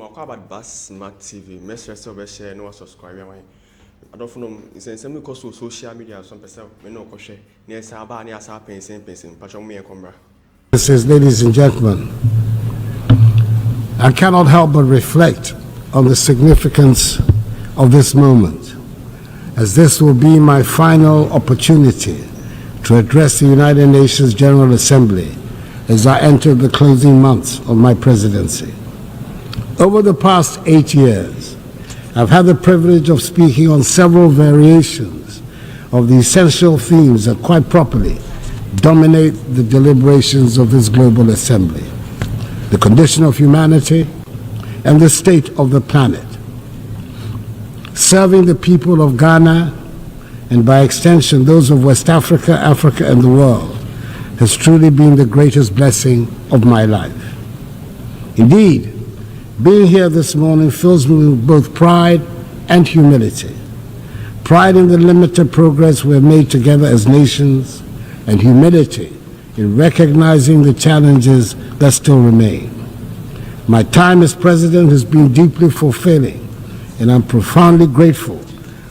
more about Bass Smart TV. Make sure to share and subscribe. I don't know. It's some because of social media. Some person may not share. Near Saba, near Sapa, same person. Pachomi and Combra. This is, ladies and gentlemen, I cannot help but reflect on the significance of this moment, as this will be my final opportunity to address the United Nations General Assembly as I enter the closing months of my presidency. Over the past 8 years, I've had the privilege of speaking on several variations of the essential themes that quite properly dominate the deliberations of this global assembly: the condition of humanity and the state of the planet. Serving the people of Ghana, and by extension those of West Africa, Africa, and the world, has truly been the greatest blessing of my life. Indeed, being here this morning fills me with both pride and humility. Pride in the limited progress we have made together as nations, and humility in recognizing the challenges that still remain. My time as president has been deeply fulfilling, and I'm profoundly grateful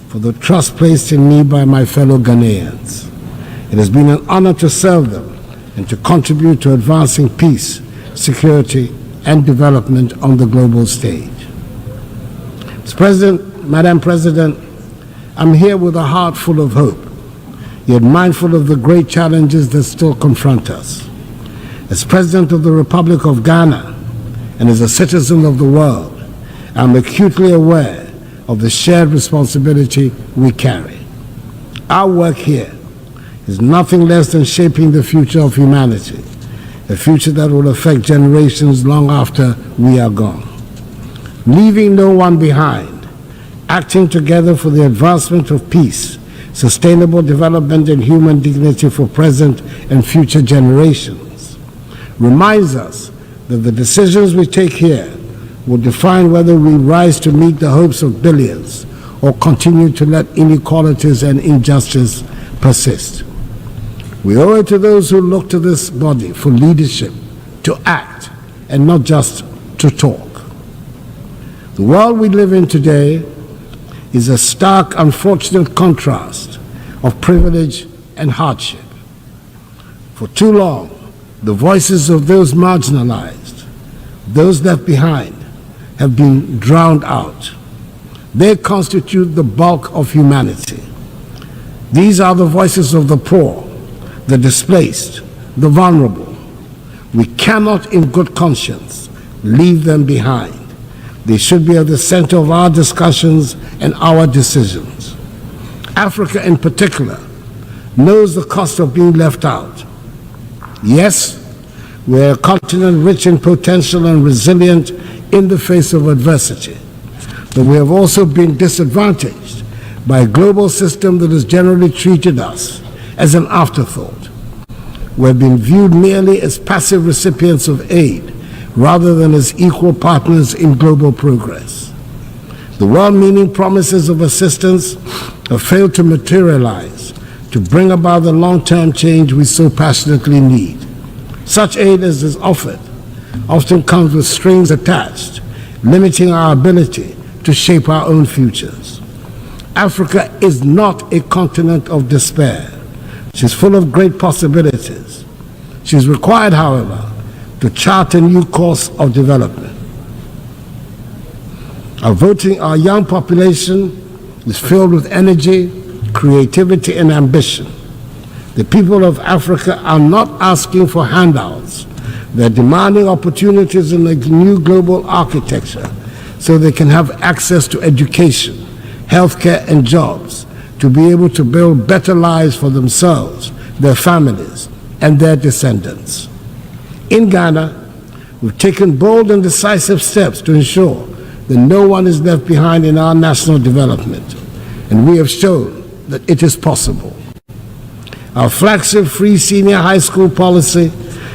for the trust placed in me by my fellow Ghanaians. It has been an honor to serve them and to contribute to advancing peace, security, and development on the global stage. Mr. President, Madam President, I'm here with a heart full of hope, yet mindful of the great challenges that still confront us. As President of the Republic of Ghana and as a citizen of the world, I'm acutely aware of the shared responsibility we carry. Our work here is nothing less than shaping the future of humanity, a future that will affect generations long after we are gone. Leaving no one behind, acting together for the advancement of peace, sustainable development, and human dignity for present and future generations, reminds us that the decisions we take here will define whether we rise to meet the hopes of billions or continue to let inequalities and injustice persist. We owe it to those who look to this body for leadership to act and not just to talk. The world we live in today is a stark, unfortunate contrast of privilege and hardship. For too long, the voices of those marginalized, those left behind, have been drowned out. They constitute the bulk of humanity. These are the voices of the poor, the displaced, the vulnerable. We cannot in good conscience leave them behind. They should be at the center of our discussions and our decisions. Africa in particular knows the cost of being left out. Yes, we're a continent rich in potential and resilient in the face of adversity, but we have also been disadvantaged by a global system that has generally treated us as an afterthought. We've been viewed merely as passive recipients of aid rather than as equal partners in global progress. The well-meaning promises of assistance have failed to materialize to bring about the long-term change we so passionately need. Such aid as is offered often comes with strings attached, limiting our ability to shape our own futures. Africa is not a continent of despair. She's full of great possibilities. She's required, however, to chart a new course of development. Our young population is filled with energy, creativity, and ambition. The people of Africa are not asking for handouts. They're demanding opportunities in a new global architecture so they can have access to education, healthcare, and jobs to be able to build better lives for themselves, their families, and their descendants. In Ghana, we've taken bold and decisive steps to ensure that no one is left behind in our national development, and we have shown that it is possible. Our flagship free senior high school policy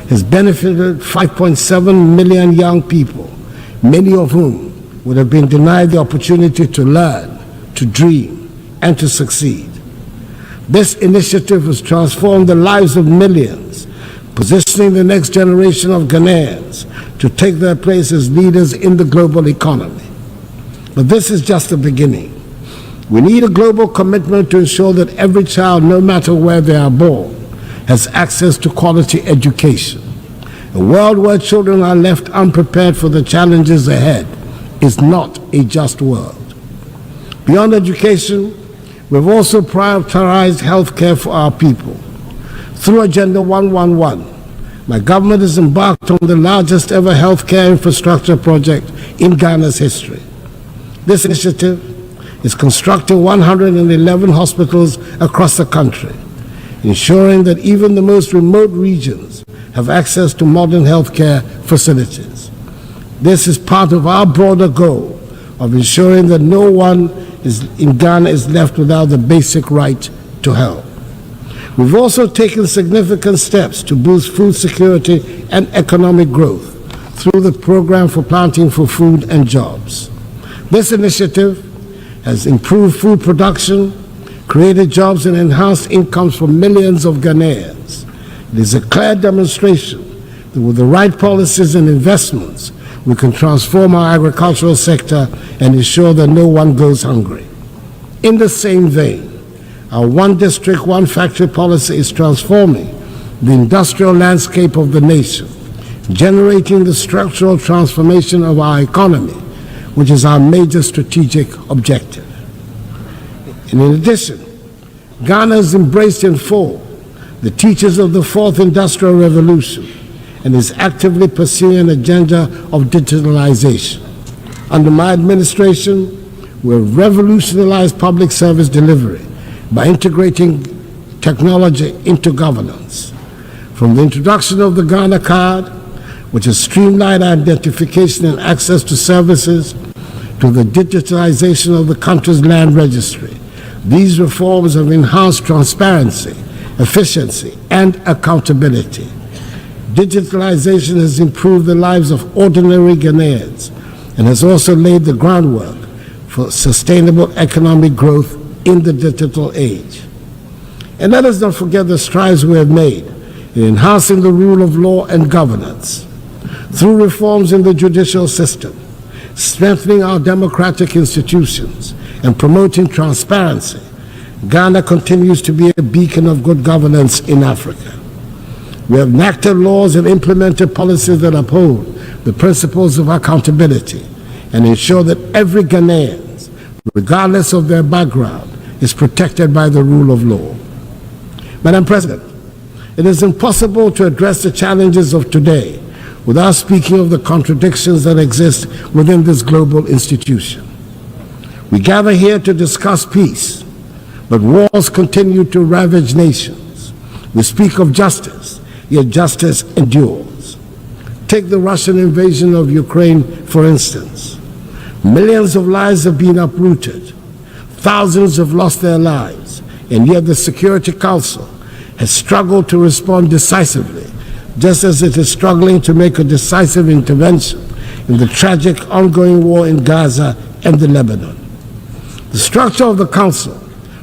has benefited 5.7 million young people, many of whom would have been denied the opportunity to learn, to dream, and to succeed. This initiative has transformed the lives of millions positioning the next generation of Ghanaians to take their place as leaders in the global economy. But this is just the beginning. We need a global commitment to ensure that every child, no matter where they are born, has access to quality education. A world where children are left unprepared for the challenges ahead is not a just world. Beyond education, we've also prioritized health care for our people. Through Agenda 111, my government has embarked on the largest ever healthcare infrastructure project in Ghana's history. This initiative is constructing 111 hospitals across the country, ensuring that even the most remote regions have access to modern healthcare facilities. This is part of our broader goal of ensuring that no one in Ghana is left without the basic right to health. We've also taken significant steps to boost food security and economic growth through the Program for Planting for Food and Jobs. This initiative has improved food production, created jobs, and enhanced incomes for millions of Ghanaians. It is a clear demonstration that with the right policies and investments, we can transform our agricultural sector and ensure that no one goes hungry. In the same vein, our one district, one factory policy is transforming the industrial landscape of the nation, generating the structural transformation of our economy, which is our major strategic objective. And in addition, Ghana has embraced in full the teachings of the Fourth Industrial Revolution and is actively pursuing an agenda of digitalization. Under my administration, we have revolutionized public service delivery by integrating technology into governance. From the introduction of the Ghana card, which has streamlined identification and access to services, to the digitalization of the country's land registry. These reforms have enhanced transparency, efficiency, and accountability. Digitalization has improved the lives of ordinary Ghanaians and has also laid the groundwork for sustainable economic growth in the digital age. And let us not forget the strides we have made in enhancing the rule of law and governance through reforms in the judicial system, strengthening our democratic institutions, and promoting transparency. Ghana continues to be a beacon of good governance in Africa. We have enacted laws and implemented policies that uphold the principles of accountability and ensure that every Ghanaian, regardless of their background, is protected by the rule of law. Madam President, it is impossible to address the challenges of today without speaking of the contradictions that exist within this global institution. We gather here to discuss peace, but wars continue to ravage nations. We speak of justice, yet justice endures. Take the Russian invasion of Ukraine, for instance. Millions of lives have been uprooted. Thousands have lost their lives, and yet the Security Council has struggled to respond decisively, just as it is struggling to make a decisive intervention in the tragic ongoing war in Gaza and the Lebanon. The structure of the Council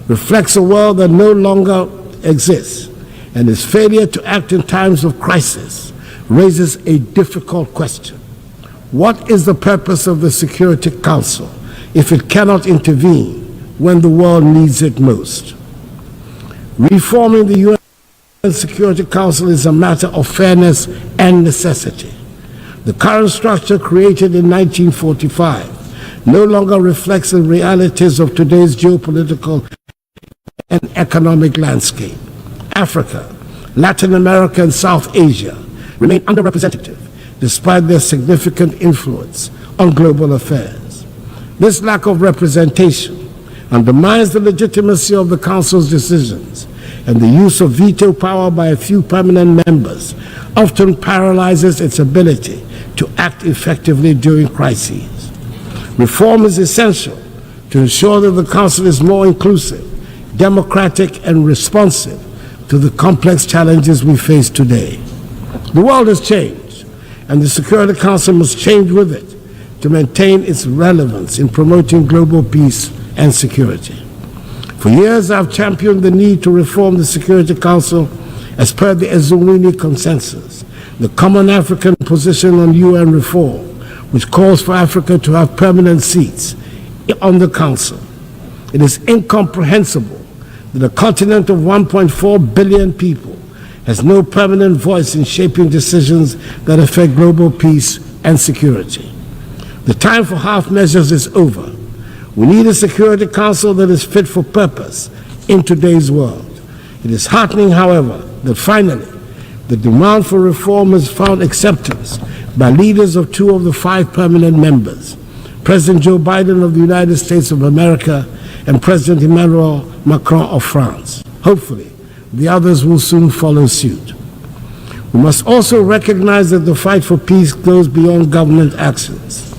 reflects a world that no longer exists, and its failure to act in times of crisis raises a difficult question. What is the purpose of the Security Council if it cannot intervene when the world needs it most? Reforming the UN Security Council is a matter of fairness and necessity. The current structure, created in 1945, no longer reflects the realities of today's geopolitical and economic landscape. Africa, Latin America, and South Asia remain underrepresented despite their significant influence on global affairs. This lack of representation undermines the legitimacy of the Council's decisions, and the use of veto power by a few permanent members often paralyzes its ability to act effectively during crises. Reform is essential to ensure that the Council is more inclusive, democratic, and responsive to the complex challenges we face today. The world has changed, and the Security Council must change with it to maintain its relevance in promoting global peace and security. For years, I've championed the need to reform the Security Council as per the Ezulwini Consensus, the Common African Position on UN Reform, which calls for Africa to have permanent seats on the Council. It is incomprehensible that a continent of 1.4 billion people has no permanent voice in shaping decisions that affect global peace and security. The time for half measures is over. We need a Security Council that is fit for purpose in today's world. It is heartening, however, that finally the demand for reform has found acceptance by leaders of 2 of the 5 permanent members, President Joe Biden of the United States of America and President Emmanuel Macron of France. Hopefully, the others will soon follow suit. We must also recognize that the fight for peace goes beyond government actions.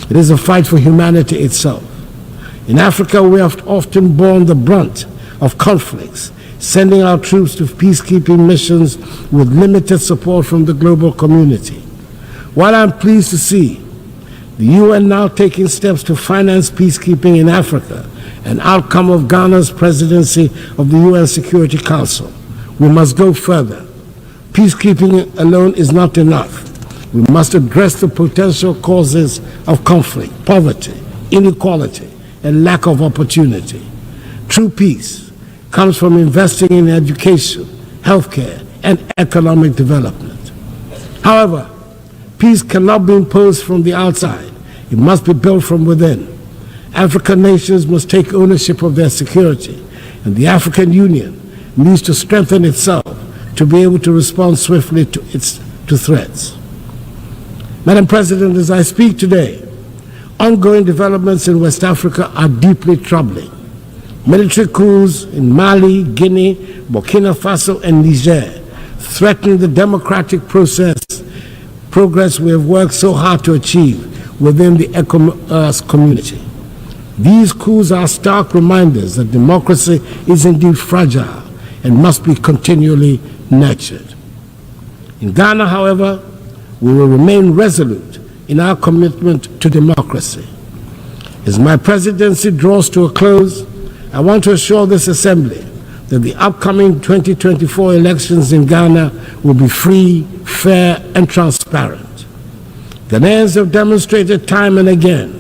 It is a fight for humanity itself. In Africa, we have often borne the brunt of conflicts, sending our troops to peacekeeping missions with limited support from the global community. While I'm pleased to see the UN now taking steps to finance peacekeeping in Africa, an outcome of Ghana's presidency of the UN Security Council, we must go further. Peacekeeping alone is not enough. We must address the potential causes of conflict, poverty, inequality, and lack of opportunity. True peace comes from investing in education, healthcare, and economic development. However, peace cannot be imposed from the outside. It must be built from within. African nations must take ownership of their security, and the African Union needs to strengthen itself to be able to respond swiftly to threats. Madam President, as I speak today, ongoing developments in West Africa are deeply troubling. Military coups in Mali, Guinea, Burkina Faso, and Niger threaten the democratic progress we have worked so hard to achieve within the ECOWAS community. These coups are stark reminders that democracy is indeed fragile and must be continually nurtured. In Ghana, however, we will remain resolute in our commitment to democracy. As my presidency draws to a close, I want to assure this Assembly that the upcoming 2024 elections in Ghana will be free, fair, and transparent. Ghanaians have demonstrated time and again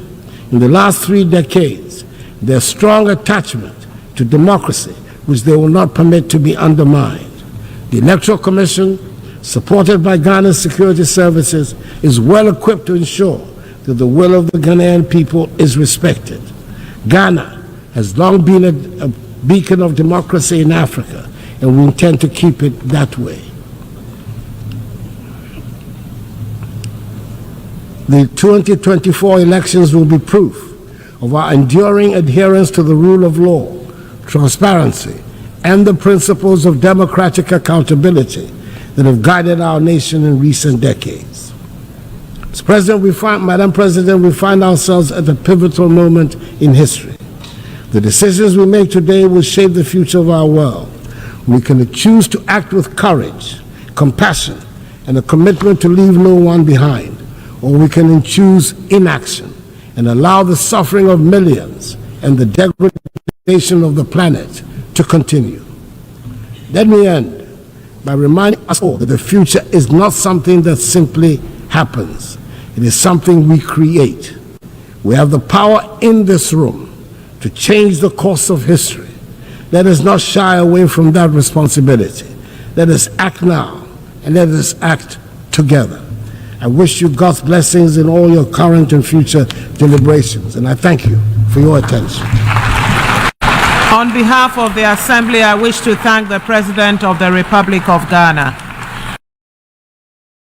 in the last 3 decades their strong attachment to democracy, which they will not permit to be undermined. The Electoral Commission, supported by Ghana's security services, is well equipped to ensure that the will of the Ghanaian people is respected. Ghana has long been a beacon of democracy in Africa, and we intend to keep it that way. The 2024 elections will be proof of our enduring adherence to the rule of law, transparency, and the principles of democratic accountability that have guided our nation in recent decades. Madam President, we find ourselves at a pivotal moment in history. The decisions we make today will shape the future of our world. We can choose to act with courage, compassion, and a commitment to leave no one behind, or we can choose inaction and allow the suffering of millions and the degradation of the planet to continue. Let me end by reminding us all that the future is not something that simply happens. It is something we create. We have the power in this room to change the course of history. Let us not shy away from that responsibility. Let us act now, and let us act together. I wish you God's blessings in all your current and future deliberations, and I thank you for your attention. On behalf of the Assembly, I wish to thank the President of the Republic of Ghana.